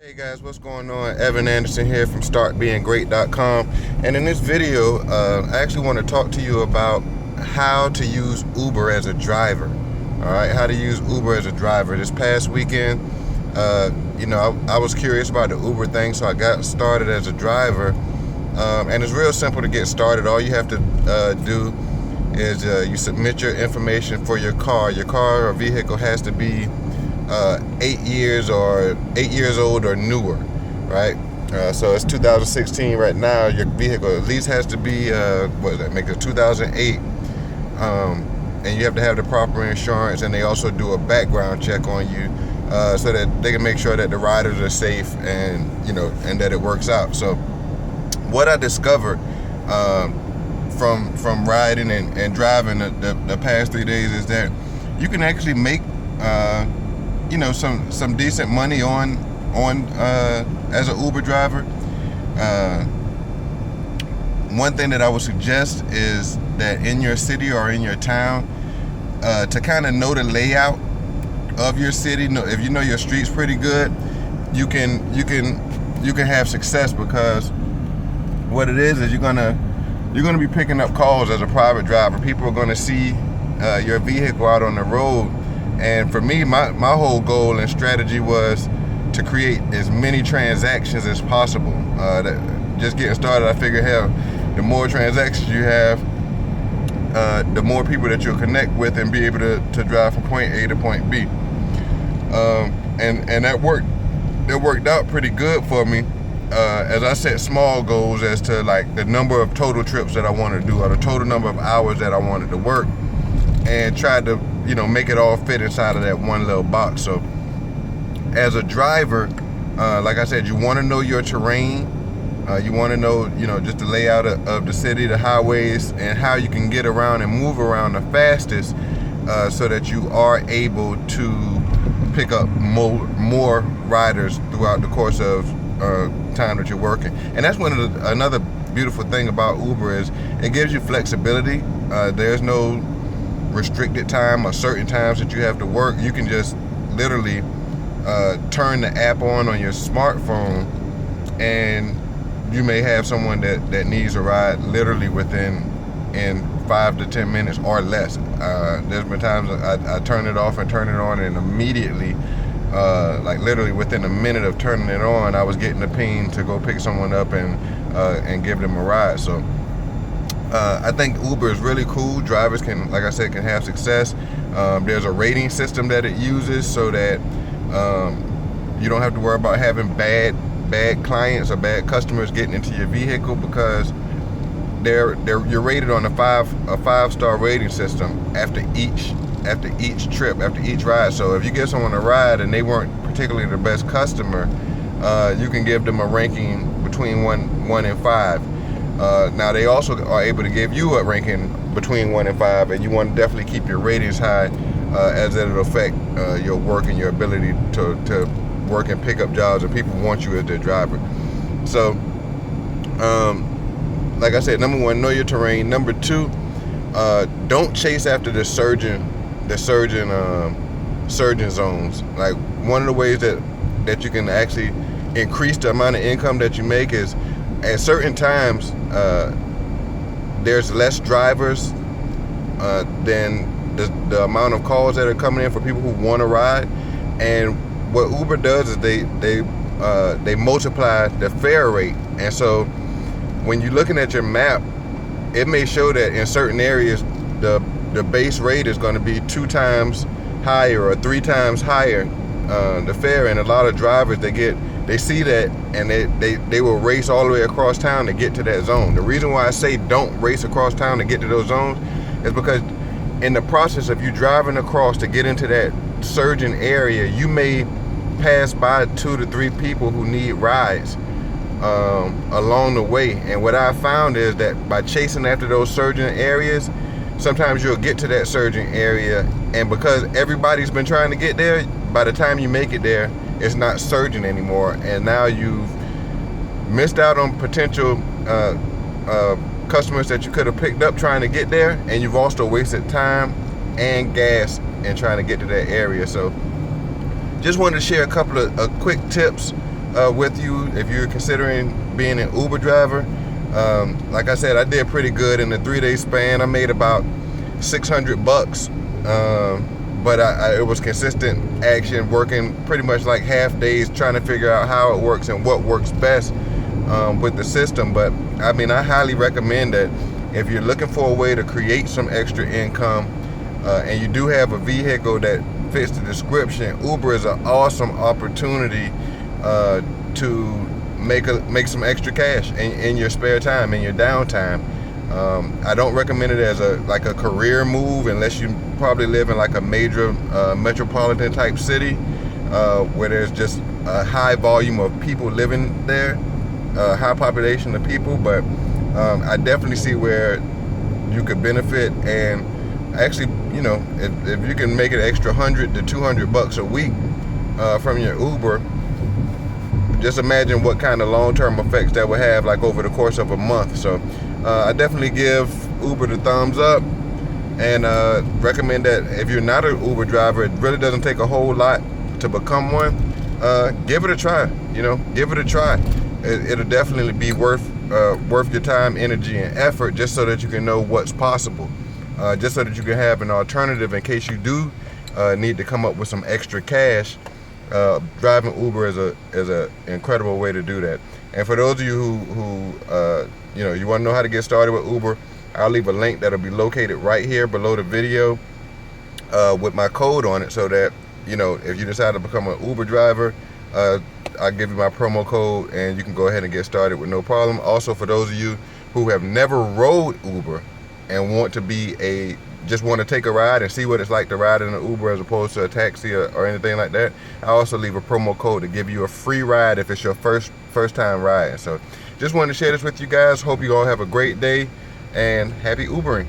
Hey guys, what's going on? Evan Anderson here from startbeinggreat.com, and in this video I actually want to talk to you about how to use Uber as a driver. Alright, how to use Uber as a driver. This past weekend, I was curious about the Uber thing, so I got started as a driver, and it's real simple to get started. All you have to do is you submit your information for your car. Your car or vehicle has to be 8 years old or newer, right? So it's 2016 right now. Your vehicle at least has to be what does that make it, 2008, and you have to have the proper insurance, and they also do a background check on you so that they can make sure that the riders are safe and and that it works out. So what I discovered from riding and driving the past 3 days is that you can actually make some decent money on as an Uber driver. One thing that I would suggest is that in your city or in your town, to kind of know the layout of your city. If you know your streets pretty good, you can have success, because what it is you're gonna be picking up calls as a private driver. People are gonna see your vehicle out on the road. And for me, my whole goal and strategy was to create as many transactions as possible. Just getting started, I figured, hell, the more transactions you have, the more people that you'll connect with and be able to drive from point A to point B. And that worked out pretty good for me, as I set small goals as to like the number of total trips that I wanted to do, or the total number of hours that I wanted to work, and tried to make it all fit inside of that one little box. So as a driver, like I said, you want to know your terrain. You want to know just the layout of the city, the highways, and how you can get around and move around the fastest, so that you are able to pick up more riders throughout the course of time that you're working. And that's another beautiful thing about Uber is it gives you flexibility. There's no restricted time or certain times that you have to work. You can just literally turn the app on your smartphone, and you may have someone that needs a ride literally in 5 to 10 minutes or less. There's been times I turn it off and turn it on, and immediately, like literally within a minute of turning it on, I was getting a ping to go pick someone up and give them a ride. So I think Uber is really cool. Drivers can, like I said, can have success. There's a rating system that it uses so that you don't have to worry about having bad clients or bad customers getting into your vehicle, because you're rated on a 5-star rating system after each trip, after each ride. So if you give someone a ride and they weren't particularly the best customer, you can give them a ranking between 1 and 5. Now they also are able to give you a ranking between 1 and 5, and you want to definitely keep your ratings high, as it'll affect your work and your ability to work and pick up jobs, and people want you as their driver. So like I said, number 1, know your terrain. Number 2, don't chase after the surging zones. Like, one of the ways that you can actually increase the amount of income that you make is at certain times there's less drivers than the amount of calls that are coming in for people who want to ride. And what Uber does is they multiply the fare rate. And so when you're looking at your map, it may show that in certain areas the base rate is going to be 2 times higher or 3 times higher, the fare. And a lot of drivers, they see that, and they will race all the way across town to get to that zone. The reason why I say don't race across town to get to those zones is because in the process of you driving across to get into that surging area, you may pass by 2 to 3 people who need rides along the way. And what I found is that by chasing after those surging areas, sometimes you'll get to that surging area, and because everybody's been trying to get there, by the time you make it there, it's not surging anymore, and now you've missed out on potential customers that you could have picked up trying to get there, and you've also wasted time and gas in trying to get to that area. So just wanted to share a couple of quick tips with you if you're considering being an Uber driver. Like I said, I did pretty good in the 3-day span. I made about $600, but it was consistent action, working pretty much like half days, trying to figure out how it works and what works best with the system. But I mean, I highly recommend that if you're looking for a way to create some extra income, and you do have a vehicle that fits the description, Uber is an awesome opportunity to make some extra cash in your spare time, in your downtime. I don't recommend it as a career move unless you probably live in like a major metropolitan type city where there's just a high volume of people living there, high population of people. But I definitely see where you could benefit. And actually, you know, if you can make an extra $100 to $200 a week from your Uber, just imagine what kind of long-term effects that would have, like over the course of a month. So I definitely give Uber the thumbs up, and recommend that if you're not an Uber driver, it really doesn't take a whole lot to become one. Give it a try. You know, give it a try. It'll definitely be worth your time, energy, and effort, just so that you can know what's possible. Just so that you can have an alternative in case you do need to come up with some extra cash. Driving Uber is a incredible way to do that. And for those of you who you know, you want to know how to get started with Uber, I'll leave a link that'll be located right here below the video with my code on it, so that, you know, if you decide to become an Uber driver, I'll give you my promo code and you can go ahead and get started with no problem. Also, for those of you who have never rode Uber and want to just want to take a ride and see what it's like to ride in an Uber as opposed to a taxi or anything like that, I also leave a promo code to give you a free ride if it's your first time riding. So just wanted to share this with you guys. Hope you all have a great day, and happy Ubering.